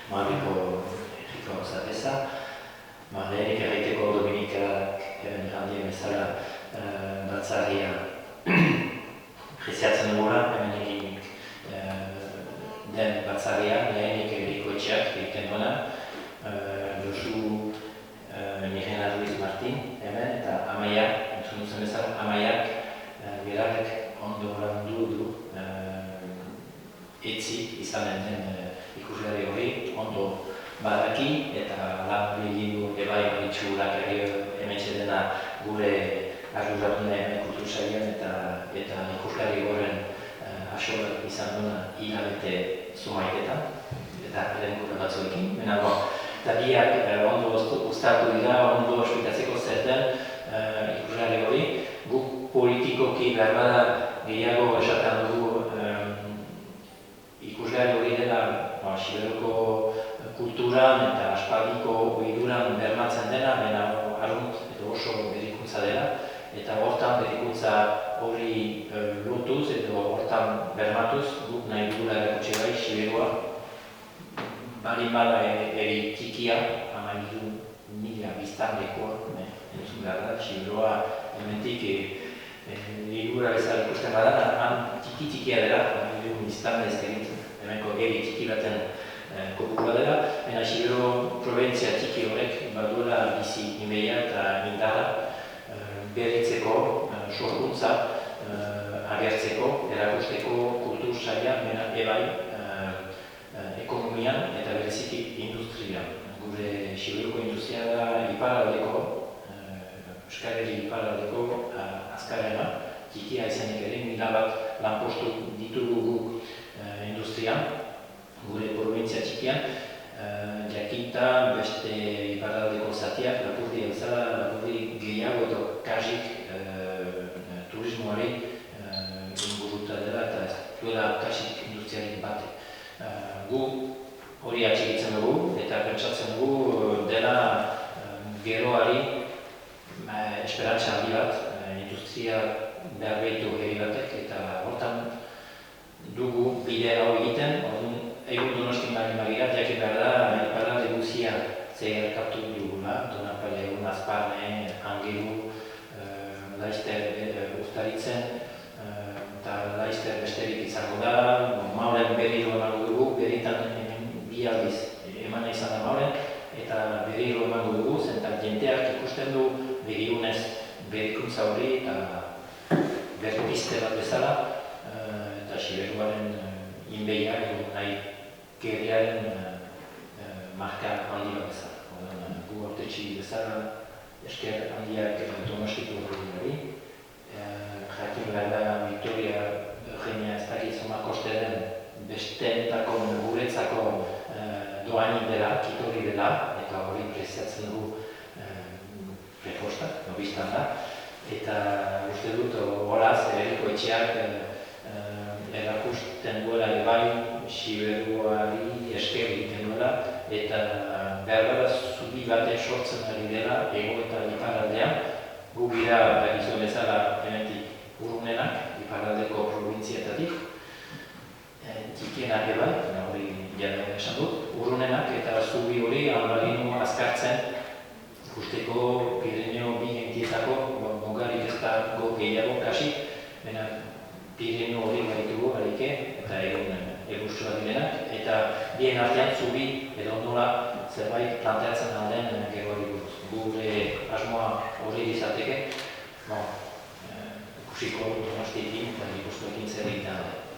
Madriko Eriko Zateza, lehenik erraiteko Dominikak handien bezala batzarria preziatzen dugula, hemen egin den batzarria, lehenik Eriko Etxeak egiten duena, Josu Nirena Luis Martin, hemen, eta Amaiak, entzun duzen bezala, Amaiak berarek ondo landu du etzi izanen den ikusleari hori, ondo badaki eta lan egin du ebai baritxurak emetxe dena gure arduradune kultur sailean eta ikuslari horren asoak izan duna hilabete zumaiketan eta erenko batzuekin. Eta biak ondo uztartu dira, ondo esplikatzeko zer den ikusleari hori. Guk politikoki behar bada gehiago esaten dugu ikusleari hori dela Siberoko kulturan eta aspaldiko ohiduran bermatzen dena, baina arrunt edo oso berrikuntza dela, eta hortan berrikuntza hori lotuz edo hortan bermatuz, guk nahi dugula erakutsi bai Siberoa baldin bada eri txikia, 12.000 biztanlekoa entzun behar da, Siberoa hementik ligura bezala ikusten bada, han txikia dela, 12.000 biztanle ez egiten, hemenko eri txiki baten kopurua dela, baina Sibero probentzia txiki horrek baduela bizi imeia eta indarra berritzeko, sorkuntza agertzeko, erakusteko kultur saila, ebai ekonomian eta bereziki industrian. Gure Siberoko industria da iparraldeko, Euskal Herri iparraldeko azkarrena, txikia izanik ere, 1000 bat lanpostu ditugu guk industrian, gure provintzia txikian, jakinta beste iparraldeko zatiak, lapurdi bezala, lapurdi gehiago edo kasik turismoari inguruta dela eta ez duela kasik industriarik bate. Gu hori atxigitzen dugu eta pentsatzen dugu dela geroari esperantza handi bat, industria behar behitu heri batek eta hortan dugu bide hau egiten, egun Donostin bali magira, jakin behar da, iparralde guzia zer elkartu dugula, Donapale, egun Azparne, Angelu, Laizter Uztaritzen, eta Laizter besterik izango da, Maulen berriro emango dugu, berritan bi aldiz eman izan da Maulen, eta berriro emango dugu, zentak jenteak ikusten du begirunez berrikuntza hori eta berpiste bat bezala, eta Siberuaren inbeia edo nahi gerriaren marka handi bat bezala. Gu ortetxi bezala esker handiak Donostitu hori. Jakin behar da Victoria Eugenia ez dakit zoma koste den besteetako guretzako doainik dela, kitorri dela, eta hori preziatzen dugu prepostak, nobistan da. Eta uste dut, holaz, Eriko Etxeak erakusten duela ebai Siberuari esker egiten duela eta behar bada zubi bate sortzen ari dela ego eta iparraldean. Gu gira dakizuen bezala hementik urrunenak, iparraldeko probintzietatik, txikienak ebai, hori jada esan dut, urrunenak eta zubi hori hanbalinu azkartzen ikusteko Pirineo bi gentietako mugarik ez dago gehiago kasik, baina Pirineo hori gaitugu harike eta egustua direnak, eta bien artean zubi edo nola zerbait planteatzen aldean gero hori buruz. Gure asmoa hori izateke, ikusiko Donostiarekin eta Gipuzkoarekin zer egiten aldean.